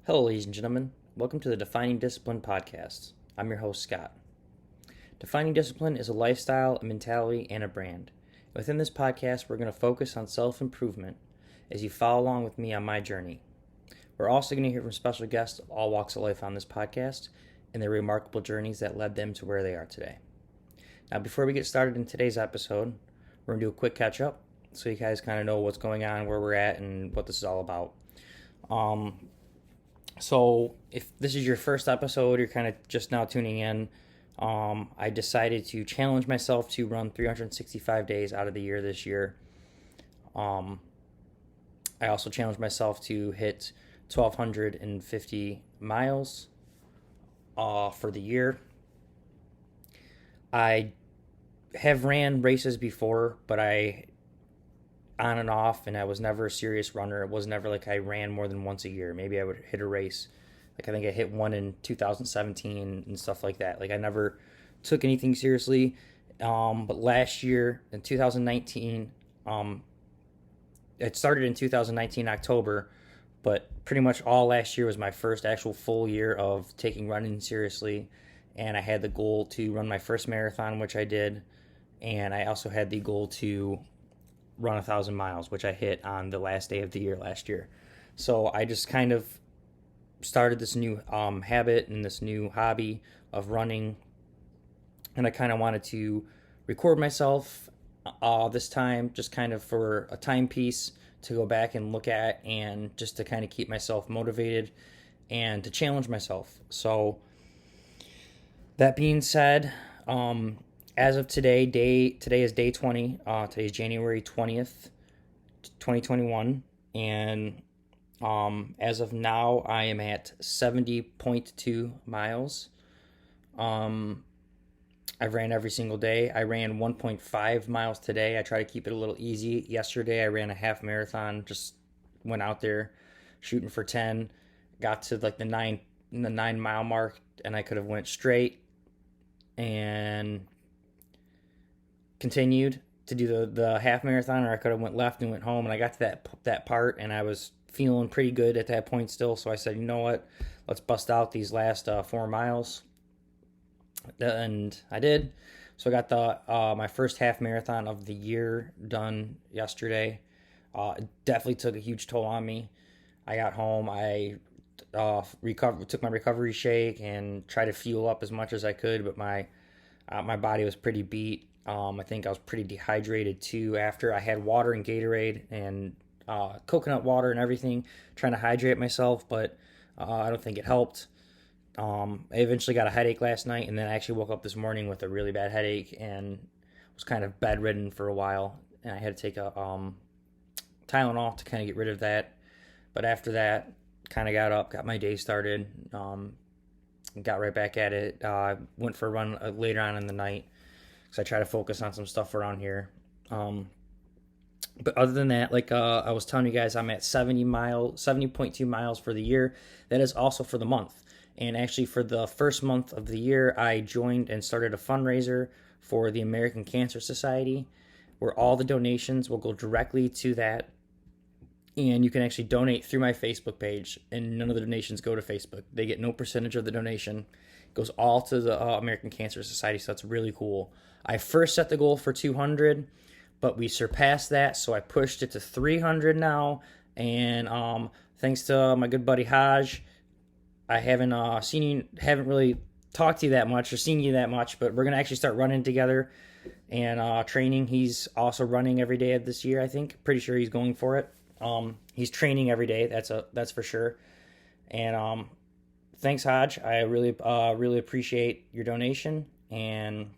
Hello, ladies and gentlemen. Welcome to the Defining Discipline podcast. I'm your host, Scott. Defining Discipline is a lifestyle, a mentality, and a brand. Within this podcast, we're going to focus on self-improvement as you follow along with me on my journey. We're also going to hear from special guests of all walks of life on this podcast and their remarkable journeys that led them to where they are today. Now, before we get started in today's episode, we're going to do a quick catch-up so you guys kind of know what's going on, where we're at, and what this is all about. So if this is your first episode, you're kind of just now tuning in, I decided to challenge myself to run 365 days out of the year this year. I also challenged myself to hit 1,250 miles for the year. I have ran races before, but I on and off, and I was never a serious runner. It was never like I ran more than once a year. Maybe I would hit a race. Like I think I hit one in 2017 and stuff like that. Like I never took anything seriously. But last year in 2019, it started in 2019 October, but pretty much all last year was my first actual full year of taking running seriously. And I had the goal to run my first marathon, which I did. And I also had the goal to run 1,000 miles, which I hit on the last day of the year last year. So I just kind of started this new habit and this new hobby of running, and I kind of wanted to record myself this time, just kind of for a timepiece to go back and look at, and just to kind of keep myself motivated and to challenge myself. So that being said, as of today is day 20. Today is January 20th, 2021. And as of now, I am at 70.2 miles. I've ran every single day. I ran 1.5 miles today. I try to keep it a little easy. Yesterday, I ran a half marathon. Just went out there shooting for 10. Got to like the 9-mile mark, and I could have went straight and continued to do the half marathon, or I could have went left and went home. And I got to that part, and I was feeling pretty good at that point still. So I said, you know what, let's bust out these last 4 miles, and I did. So I got the my first half marathon of the year done yesterday. It definitely took a huge toll on me. I got home, I took my recovery shake and tried to fuel up as much as I could, but my body was pretty beat. I think I was pretty dehydrated too after. I had water and Gatorade and coconut water and everything, trying to hydrate myself, but I don't think it helped. I eventually got a headache last night, and then I actually woke up this morning with a really bad headache and was kind of bedridden for a while, and I had to take a Tylenol to kind of get rid of that. But after that, kind of got up, got my day started, got right back at it. Went for a run later on in the night, because I try to focus on some stuff around here. But other than that, like I was telling you guys, I'm at 70.2 miles for the year. That is also for the month. And actually, for the first month of the year, I joined and started a fundraiser for the American Cancer Society, where all the donations will go directly to that. And you can actually donate through my Facebook page, and none of the donations go to Facebook. They get no percentage of the donation. It goes all to the American Cancer Society, so that's really cool. I first set the goal for 200, but we surpassed that, so I pushed it to 300 now. And thanks to my good buddy Haj, I haven't really talked to you that much or seen you that much, but we're gonna actually start running together and training. He's also running every day of this year, I think. Pretty sure he's going for it. He's training every day. That's for sure. And thanks, Haj. I really appreciate your donation. And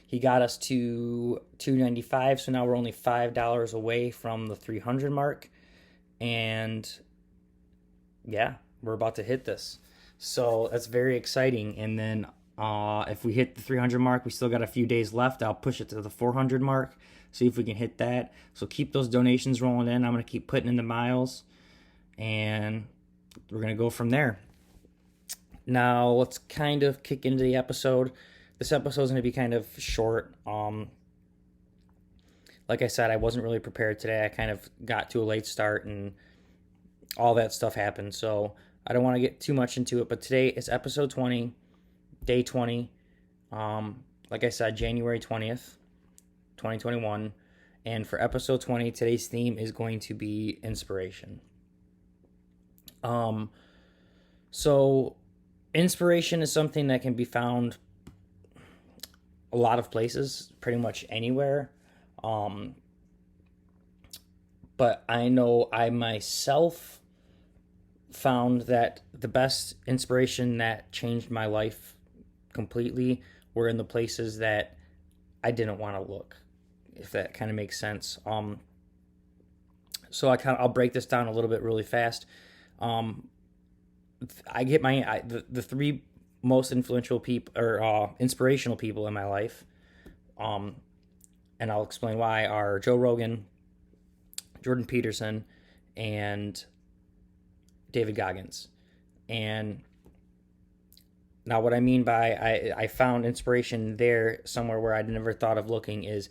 he got us to $295, so now we're only $5 away from the 300 mark. And yeah, we're about to hit this. So that's very exciting. And then if we hit the 300 mark, we still got a few days left. I'll push it to the 400 mark, see if we can hit that. So keep those donations rolling in. I'm going to keep putting in the miles, and we're going to go from there. Now, let's kind of kick into the episode. This episode is going to be kind of short. Like I said, I wasn't really prepared today. I kind of got to a late start, and all that stuff happened. So I don't want to get too much into it, but today is episode 20, day 20. Like I said, January 20th, 2021. And for episode 20, today's theme is going to be inspiration. So inspiration is something that can be found a lot of places, pretty much anywhere. But I know I myself found that the best inspiration that changed my life completely were in the places that I didn't want to look, if that kind of makes sense. So I'll break this down a little bit really fast. I get the three most influential people or inspirational people in my life, and I'll explain why, are Joe Rogan, Jordan Peterson, and David Goggins. And now what I mean by I found inspiration there somewhere where I'd never thought of looking is,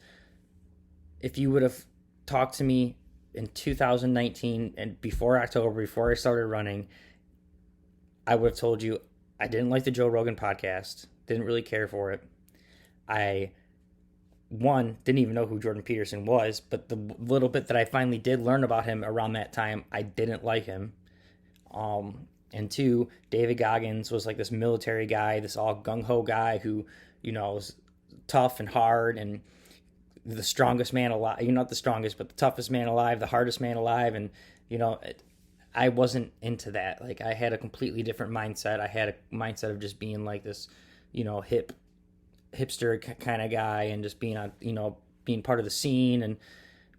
if you would have talked to me in 2019 and before October, before I started running, I would have told you I didn't like the Joe Rogan podcast, didn't really care for it. I didn't even know who Jordan Peterson was, but the little bit that I finally did learn about him around that time, I didn't like him. And two, David Goggins was like this military guy, this all gung-ho guy who, was tough and hard and the strongest man alive. You're not the strongest, but the toughest man alive, the hardest man alive. And, I wasn't into that. Like, I had a completely different mindset. I had a mindset of just being like this, hipster kind of guy, and just being being part of the scene and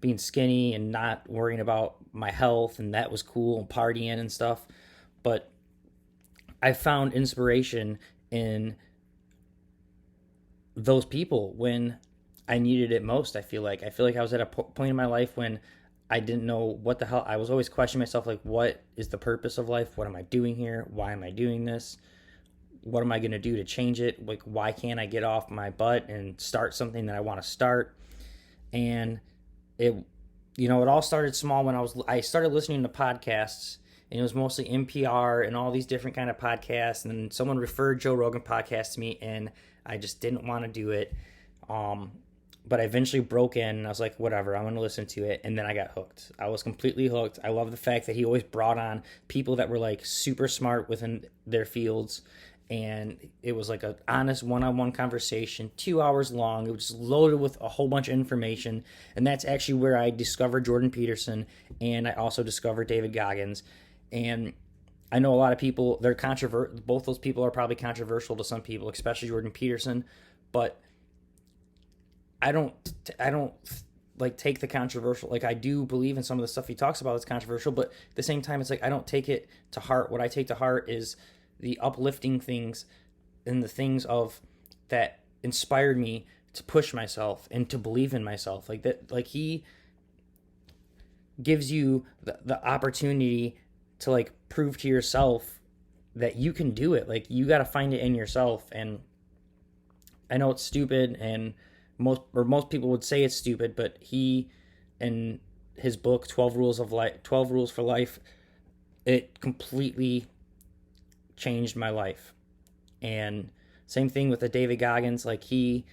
being skinny and not worrying about my health, and that was cool, and partying and stuff. But I found inspiration in those people when I needed it most. I feel like I was at a point in my life when I didn't know what the hell. I was always questioning myself, like, what is the purpose of life? What am I doing here? Why am I doing this? What am I going to do to change it? Like, why can't I get off my butt and start something that I want to start? And it all started small when I started listening to podcasts, and it was mostly NPR and all these different kind of podcasts. And then someone referred Joe Rogan podcast to me, and I just didn't want to do it. But I eventually broke in, and I was like, whatever, I'm going to listen to it. And then I got hooked. I was completely hooked. I love the fact that he always brought on people that were like super smart within their fields. And it was like an honest one-on-one conversation, 2 hours long. It was just loaded with a whole bunch of information. And that's actually where I discovered Jordan Peterson, and I also discovered David Goggins. And I know a lot of people, they're controversial. Both those people are probably controversial to some people, especially Jordan Peterson. But I don't like take the controversial. Like, I do believe in some of the stuff he talks about is controversial, but at the same time, it's like I don't take it to heart. What I take to heart is the uplifting things and the things of that inspired me to push myself and to believe in myself. Like that, like he gives you the opportunity to like prove to yourself that you can do it. Like, you got to find it in yourself. And I know it's stupid, and most people would say it's stupid, but he, in his book 12 Rules for Life, it completely changed my life. And same thing with the David Goggins. Like, he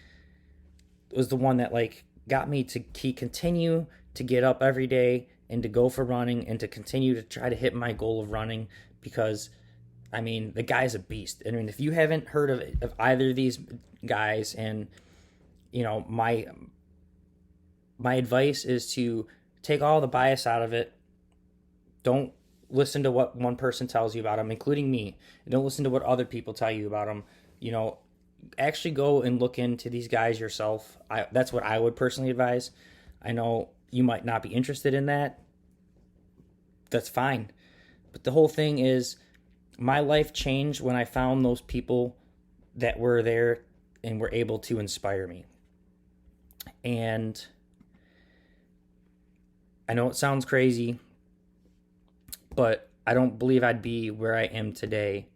was the one that like got me to continue to get up every day and to go for running and to continue to try to hit my goal of running, because I mean, the guy's a beast. I mean, if you haven't heard of either of these guys, and my advice is to take all the bias out of it. Don't listen to what one person tells you about them, including me. Don't listen to what other people tell you about them. Actually go and look into these guys yourself. That's what I would personally advise. I know you might not be interested in that. That's fine. But the whole thing is, my life changed when I found those people that were there and were able to inspire me. And I know it sounds crazy, but I don't believe I'd be where I am today.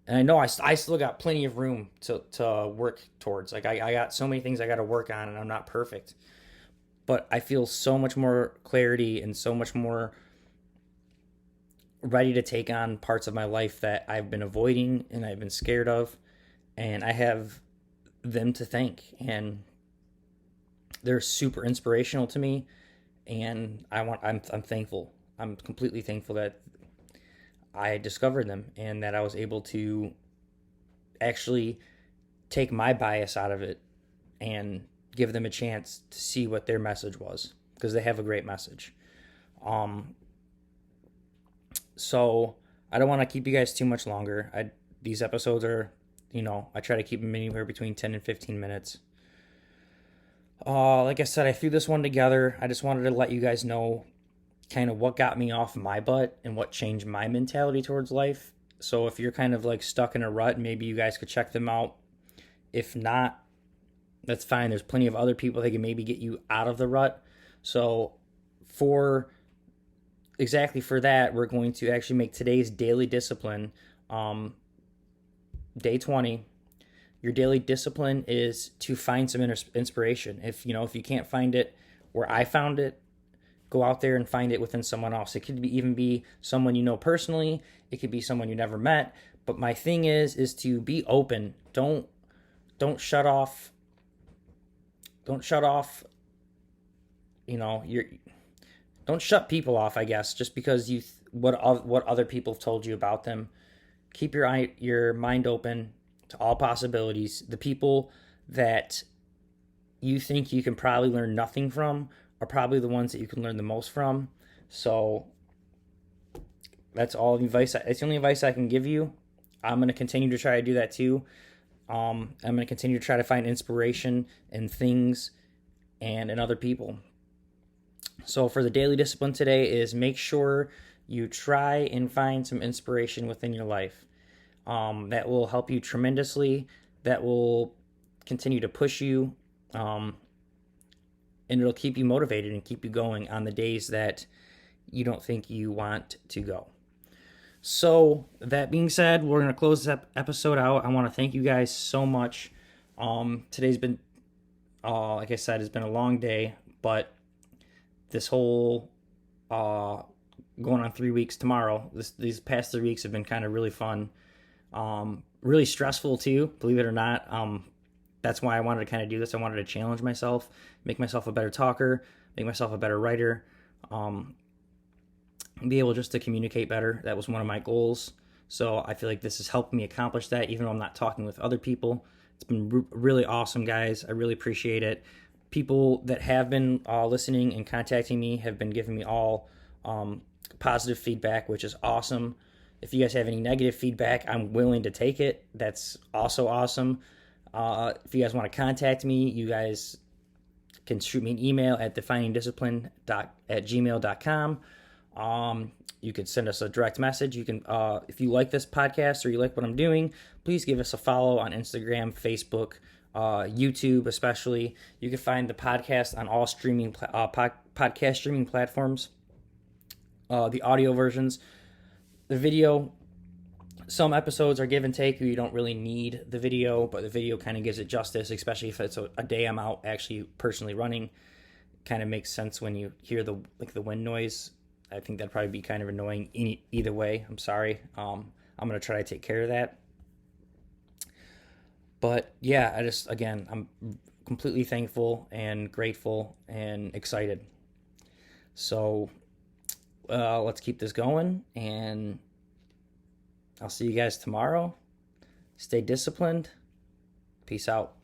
And I know I still got plenty of room to work towards. Like, I got so many things I got to work on, and I'm not perfect. But I feel so much more clarity and so much more ready to take on parts of my life that I've been avoiding and I've been scared of, and I have them to thank, and they're super inspirational to me, and I'm thankful. I'm completely thankful that I discovered them and that I was able to actually take my bias out of it and give them a chance to see what their message was, because they have a great message. So I don't want to keep you guys too much longer. These episodes are, I try to keep them anywhere between 10 and 15 minutes. Like I said, I threw this one together. I just wanted to let you guys know kind of what got me off my butt and what changed my mentality towards life. So if you're kind of like stuck in a rut, maybe you guys could check them out. If not, that's fine. There's plenty of other people that can maybe get you out of the rut. So for that, we're going to actually make today's daily discipline day 20. Your daily discipline is to find some inspiration. If you can't find it where I found it, go out there and find it within someone else. It could even be someone you know personally. It could be someone you never met. But my thing is to be open. Don't shut off. Don't shut off. Don't shut people off, I guess, just because what other people have told you about them. Keep your mind open to all possibilities. The people that you think you can probably learn nothing from are probably the ones that you can learn the most from. So that's all the advice. It's the only advice I can give you. I'm going to continue to try to do that too. I'm going to continue to try to find inspiration in things and in other people. So for the daily discipline today is make sure you try and find some inspiration within your life. That will help you tremendously. That will continue to push you. And it'll keep you motivated and keep you going on the days that you don't think you want to go. So that being said, we're going to close this episode out. I want to thank you guys so much. Today's been, like I said, it's been a long day, but this whole going on 3 weeks tomorrow, these past 3 weeks have been kind of really fun. Really stressful too, believe it or not. That's why I wanted to kind of do this. I wanted to challenge myself, make myself a better talker, make myself a better writer, be able just to communicate better. That was one of my goals. So I feel like this has helped me accomplish that, even though I'm not talking with other people. It's been really awesome, guys. I really appreciate it. People that have been listening and contacting me have been giving me all positive feedback, which is awesome. If you guys have any negative feedback, I'm willing to take it. That's also awesome. If you guys want to contact me, you guys can shoot me an email at definingdiscipline@gmail.com. You could send us a direct message. You can, if you like this podcast or you like what I'm doing, please give us a follow on Instagram, Facebook, YouTube especially. You can find the podcast on all streaming podcast streaming platforms. The audio versions, the video. Some episodes are give and take. You don't really need the video, but the video kind of gives it justice, especially if it's a day I'm out actually personally running. Kind of makes sense when you hear the wind noise. I think that'd probably be kind of annoying either way. I'm sorry. I'm going to try to take care of that. But yeah, I'm completely thankful and grateful and excited. So let's keep this going, and I'll see you guys tomorrow. Stay disciplined. Peace out.